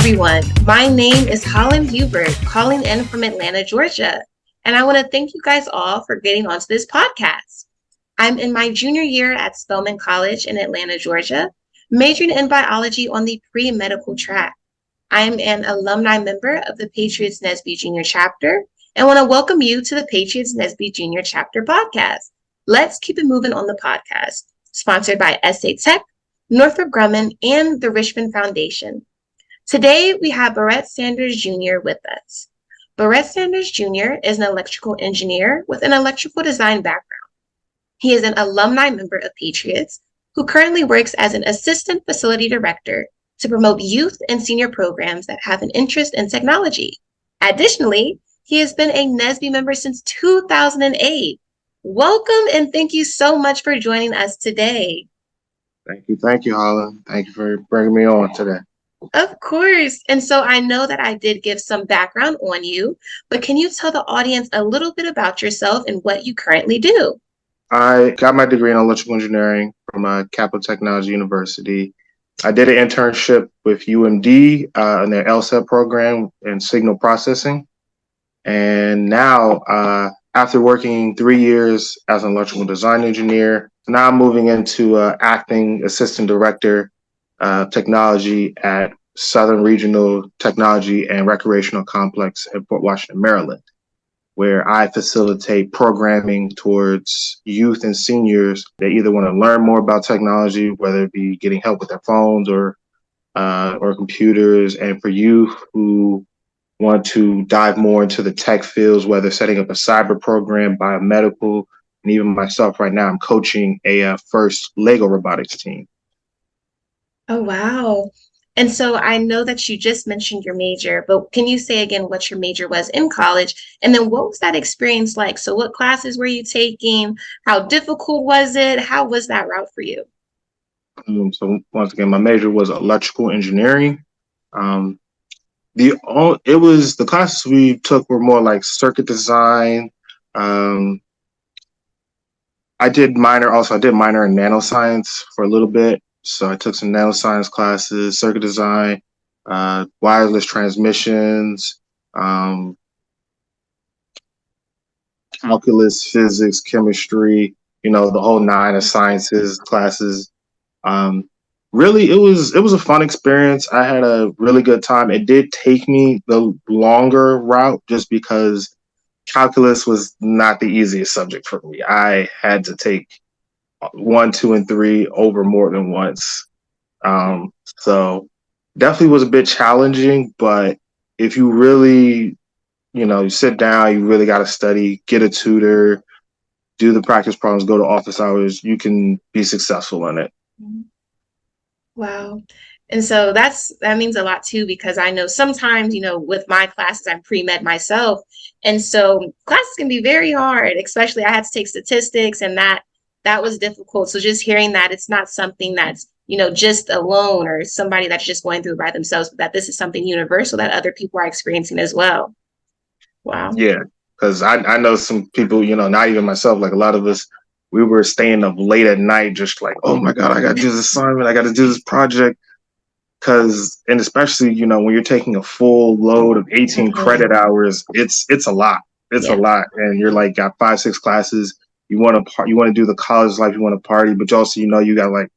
everyone. My name is Holland Hubert, calling in from Atlanta, Georgia. And I want to thank you guys all for getting onto this podcast. I'm in my junior year at Spelman College in Atlanta, Georgia, majoring in biology on the pre-medical track. I'm an alumni member of the Patriots Nesby Jr. chapter and want to welcome you to the Patriots Nesby Jr. chapter podcast. Let's keep it moving on the podcast, sponsored by SA Tech, Northrop Grumman, and the Richmond Foundation. Today, we have Barrett Sanders Jr. with us. Barrett Sanders Jr. is an electrical engineer with an electrical design background. He is an alumni member of Patriots who currently works as an assistant facility director to promote youth and senior programs that have an interest in technology. Additionally, he has been a Nesby member since 2008. Welcome and thank you so much for joining us today. Thank you, Holland. Thank you for bringing me on today. Of course. And so I know that I did give some background on you, but can you tell the audience a little bit about yourself and what you currently do? I got my degree in electrical engineering from Capital Technology University. I did an internship with UMD in their LSAT program in signal processing. And now, after working 3 years as an electrical design engineer, now I'm moving into acting assistant director technology at Southern Regional Technology and Recreational Complex in Fort Washington, Maryland, where I facilitate programming towards youth and seniors that either want to learn more about technology, whether it be getting help with their phones or computers, and for youth who want to dive more into the tech fields, whether setting up a cyber program, biomedical, and even myself right now, I'm coaching a first Lego robotics team. Oh, wow. And so I know that you just mentioned your major, but can you say again what your major was in college? And then what was that experience like? So what classes were you taking? How difficult was it? How was that route for you? So once again, my major was electrical engineering. The classes we took were more like circuit design. I did minor in nanoscience for a little bit. So I took some nanoscience classes, circuit design, wireless transmissions, calculus, physics, chemistry, the whole nine of sciences classes. Really, it was a fun experience. I had a really good time. It did take me the longer route just because calculus was not the easiest subject for me. I had to take 1, 2, and 3 over more than once. So definitely was a bit challenging, but if you really, you sit down, you really got to study, get a tutor, do the practice problems, go to office hours, you can be successful in it. Wow. And so that means a lot too, because I know sometimes, with my classes, I'm pre-med myself. And so classes can be very hard, especially I had to take statistics and that was difficult. So just hearing that it's not something that's, just alone or somebody that's just going through it by themselves, but that this is something universal that other people are experiencing as well. Wow. Yeah, because I know some people, not even myself, like a lot of us, we were staying up late at night, just like, oh my God, I got to do this assignment. I got to do this project. And especially, when you're taking a full load of 18 credit hours, it's a lot. It's a lot. And you're like, got 5, 6 classes. You want to do the college life. You want to party, but you also, you got like,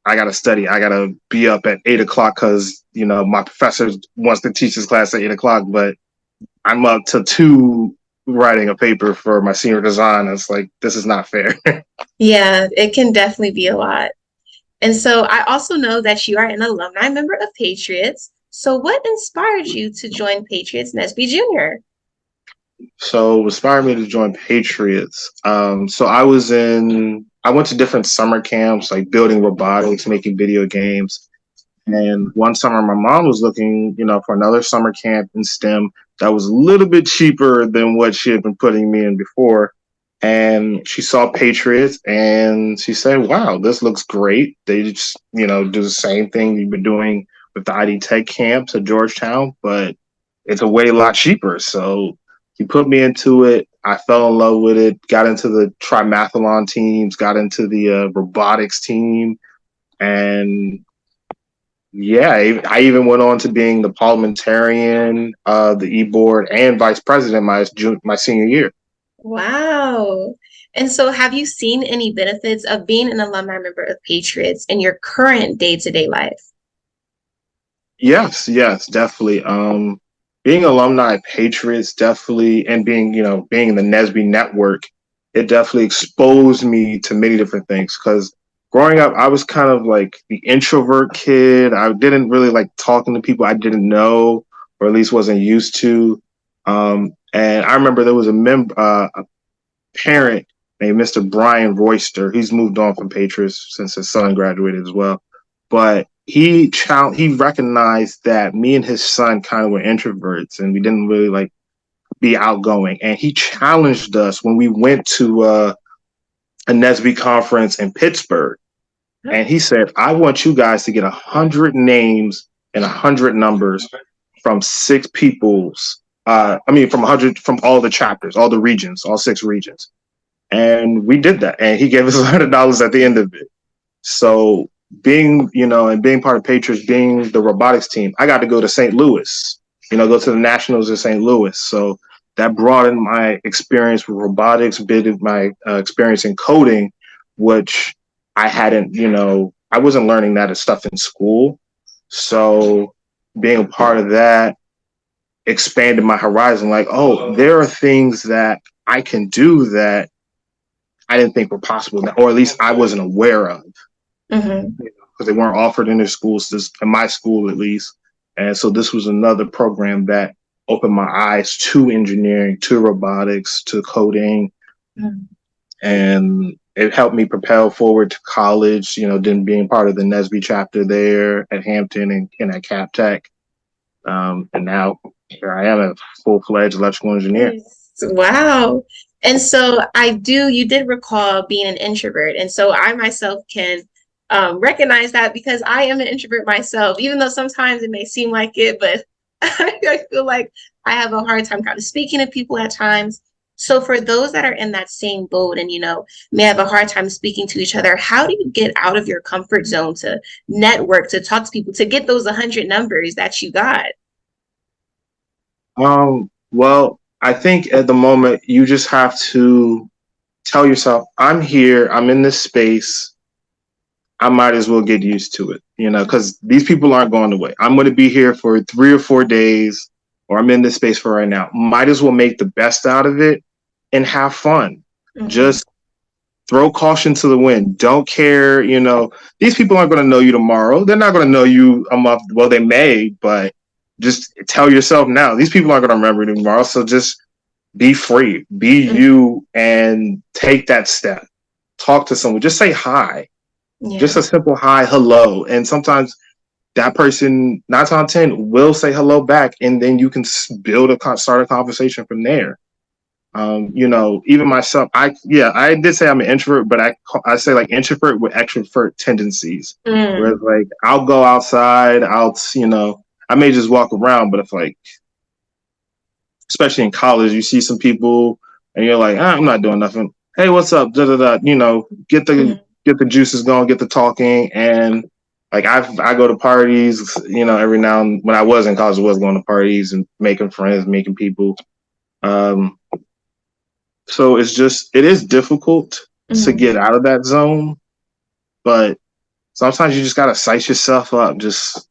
I got to study. I got to be up at 8 o'clock because, my professor wants to teach this class at 8 o'clock, but I'm up to 2 writing a paper for my senior design. It's like, this is not fair. Yeah, it can definitely be a lot. And so I also know that you are an alumni member of Patriots. So what inspired you to join Patriots Nesby Jr.? So what inspired me to join Patriots. So I went to different summer camps, like building robotics, making video games. And one summer my mom was looking, for another summer camp in STEM that was a little bit cheaper than what she had been putting me in before. And she saw Patriots and she said, wow, this looks great. They just, do the same thing you've been doing with the ID Tech camps at Georgetown, but it's a lot cheaper. So he put me into it. I fell in love with it, got into the trimathlon teams, got into the robotics team. And Yeah, I even went on to being the parliamentarian, the e-board, and vice president my senior year. Wow. And so have you seen any benefits of being an alumni member of Patriots in your current day-to-day life? Yes, yes, definitely. Being alumni at Patriots definitely, and being in the Nesby network, it definitely exposed me to many different things. Because growing up, I was kind of like the introvert kid. I didn't really like talking to people I didn't know, or at least wasn't used to. And I remember there was a parent named Mr. Brian Royster. He's moved on from Patriots since his son graduated as well. But he recognized that me and his son kind of were introverts and we didn't really like be outgoing. And he challenged us when we went to a Nesby conference in Pittsburgh. And he said, I want you guys to get 100 names and 100 numbers from six people's from 100 from all the chapters, all the regions, all six regions. And we did that. And he gave us $100 at the end of it. So being part of Patriots, being the robotics team, I got to go to St. Louis, go to the Nationals in St. Louis. So that broadened my experience with robotics, bit my experience in coding, which I hadn't, I wasn't learning that stuff in school. So being a part of that expanded my horizon. Like, oh, there are things that I can do that I didn't think were possible, or at least I wasn't aware of. Because they weren't offered in their schools, in my school at least. And so this was another program that opened my eyes to engineering, to robotics, to coding. And it helped me propel forward to college, then being part of the Nesby chapter there at Hampton and at Cap Tech. And now here I am, a full-fledged electrical engineer. Wow. And so you did recall being an introvert. And so I myself can recognize that because I am an introvert myself, even though sometimes it may seem like it, but I feel like I have a hard time kind of speaking to people at times. So for those that are in that same boat and, may have a hard time speaking to each other, how do you get out of your comfort zone to network, to talk to people, to get those 100 numbers that you got? Well, I think at the moment you just have to tell yourself, I'm here, I'm in this space. I might as well get used to it, because these people aren't going away. I'm going to be here for 3 or 4 days, or I'm in this space for right now. Might as well make the best out of it and have fun. Just throw caution to the wind. Don't care, these people aren't going to know you tomorrow. They're not going to know you a month. Well, they may, but just tell yourself now, these people aren't going to remember you tomorrow. So just be free, be you, and take that step. Talk to someone. Just say hi. Yeah. Just a simple hi, hello. And sometimes that person, 9 times out of 10, will say hello back. And then you can start a conversation from there. Even myself, I did say I'm an introvert, but I say like introvert with extrovert tendencies. Whereas like I'll go outside, I may just walk around, but if like, especially in college, you see some people and you're like, I'm not doing nothing. Hey, what's up? Da, da, da. Get the juices going, get the talking. And like I go to parties, every now and when I was in college, I was going to parties and making friends, making people. So it is difficult to get out of that zone, but sometimes you just got to size yourself up. Just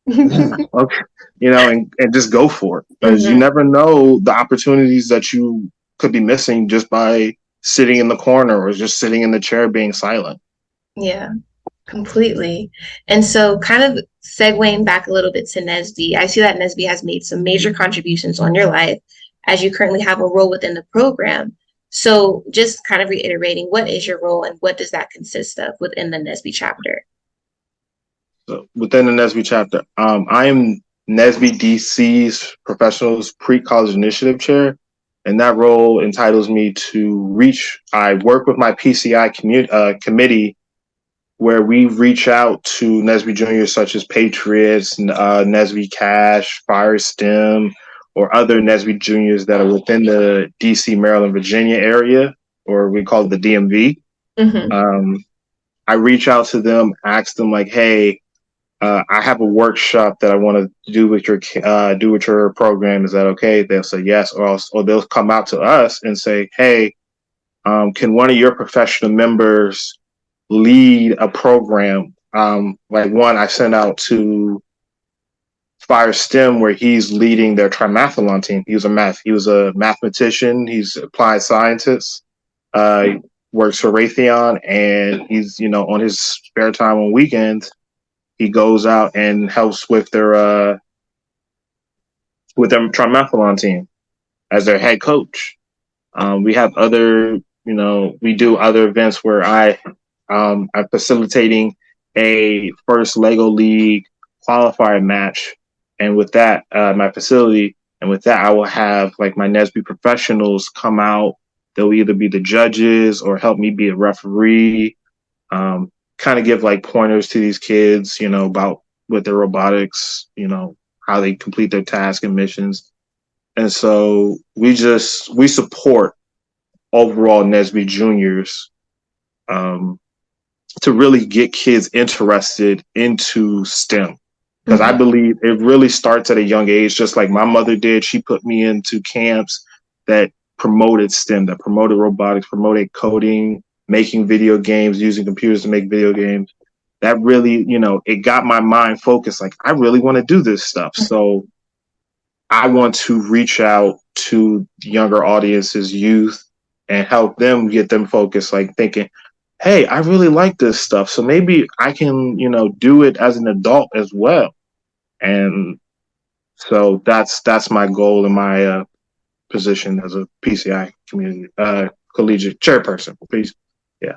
okay, and just go for it, because you never know the opportunities that you could be missing just by sitting in the corner or just sitting in the chair being silent. Yeah, completely. And so kind of segueing back a little bit to Nesby, I see that Nesby has made some major contributions on your life as you currently have a role within the program. So just kind of reiterating, what is your role and what does that consist of within the Nesby chapter? So within the Nesby chapter, I am Nesby DC's Professionals Pre-College Initiative Chair, and that role entitles me to I work with my PCI committee, where we reach out to Nesby juniors such as Patriots, Nesby Cash, Fire STEM, or other Nesby juniors that are within the DC, Maryland, Virginia area, or we call it the DMV. I reach out to them, ask them like, hey, I have a workshop that I want to do with your program. Is that okay? They'll say yes, or they'll come out to us and say, hey, can one of your professional members lead a program? Like one I sent out to Fire STEM, where he's leading their trimathlon team. He was a mathematician. He's applied scientist. He works for Raytheon, and he's, on his spare time on weekends, he goes out and helps with their trimathlon team as their head coach. We have other, we do other events where I'm facilitating a first Lego League qualifier match. And with that, my facility, and with that, I will have like my NSBE professionals come out. They'll either be the judges or help me be a referee. Kind of give like pointers to these kids, about with their robotics, how they complete their tasks and missions. And so we support overall NSBE juniors to really get kids interested into STEM. Because I believe it really starts at a young age, just like my mother did. She put me into camps that promoted STEM, that promoted robotics, promoted coding, making video games, using computers to make video games. That really, it got my mind focused. Like, I really want to do this stuff. So I want to reach out to younger audiences, youth, and help them get them focused, like thinking, hey, I really like this stuff. So maybe I can, do it as an adult as well. And so that's my goal in my position as a PCI community collegiate chairperson. Please. Yeah.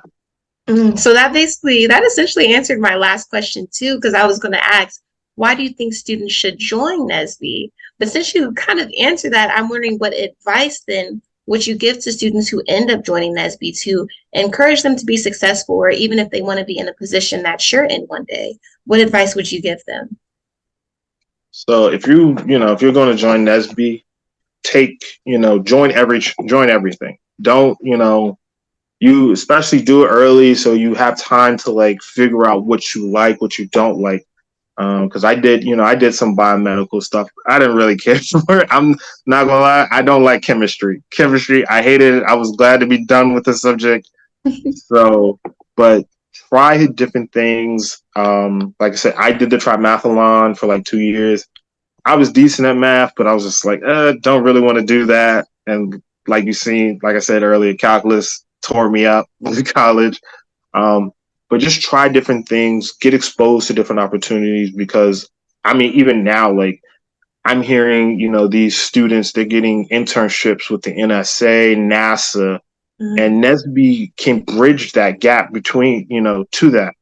So that essentially answered my last question too, because I was going to ask, why do you think students should join NSBE? But since you kind of answered that, I'm wondering what advice then would you give to students who end up joining NSBE to encourage them to be successful, or even if they want to be in a position that you're in one day, what advice would you give them? So if you're going to join NSBE, join everything. Don't, you especially do it early so you have time to like figure out what you like, what you don't like. Because I did some biomedical stuff. I didn't really care for it. I'm not gonna lie, I don't like chemistry. I hated it. I was glad to be done with the subject. So, but try different things. Like I said, I did the trimathlon for like 2 years. I was decent at math, but I was just like, don't really want to do that. And like I said earlier, calculus tore me up in college. But just try different things, get exposed to different opportunities, because even now, like I'm hearing, these students, they're getting internships with the NSA, NASA, and NSBE can bridge that gap between, to that.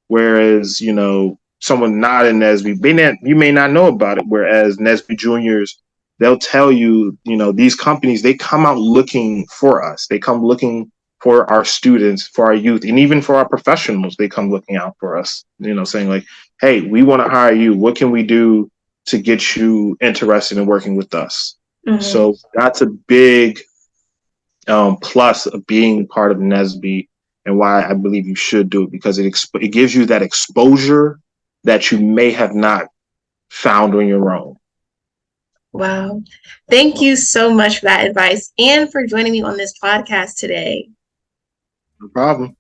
Whereas, someone not in NSBE, you may not know about it. Whereas NSBE juniors, they'll tell you, these companies, they come out looking for us. They come looking for our students, for our youth, and even for our professionals. They come looking out for us, saying like, hey, we want to hire you. What can we do to get you interested in working with us? So that's a big plus of being part of NSBE, and why I believe you should do it, because it gives you that exposure that you may have not found on your own. Wow. Thank you so much for that advice and for joining me on this podcast today. No problem.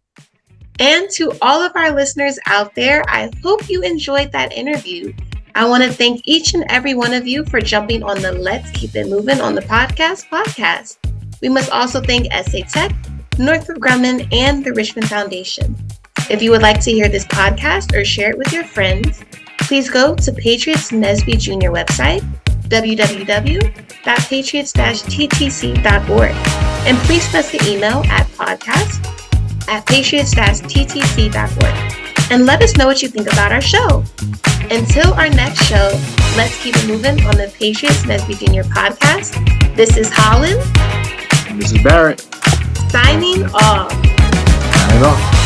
And to all of our listeners out there, I hope you enjoyed that interview. I want to thank each and every one of you for jumping on the Let's Keep It Moving on the podcast. We must also thank SA Tech, Northrop Grumman, and the Richmond Foundation. If you would like to hear this podcast or share it with your friends, please go to Patriots NSBE Junior website, www.patriots-ttc.org, and please send us the email at podcast@patriots-ttc.org, and let us know what you think about our show. Until our next show, let's keep it moving on the Patriots NSBE Junior podcast. This is Holland. And this is Barrett. Signing off. Signing off.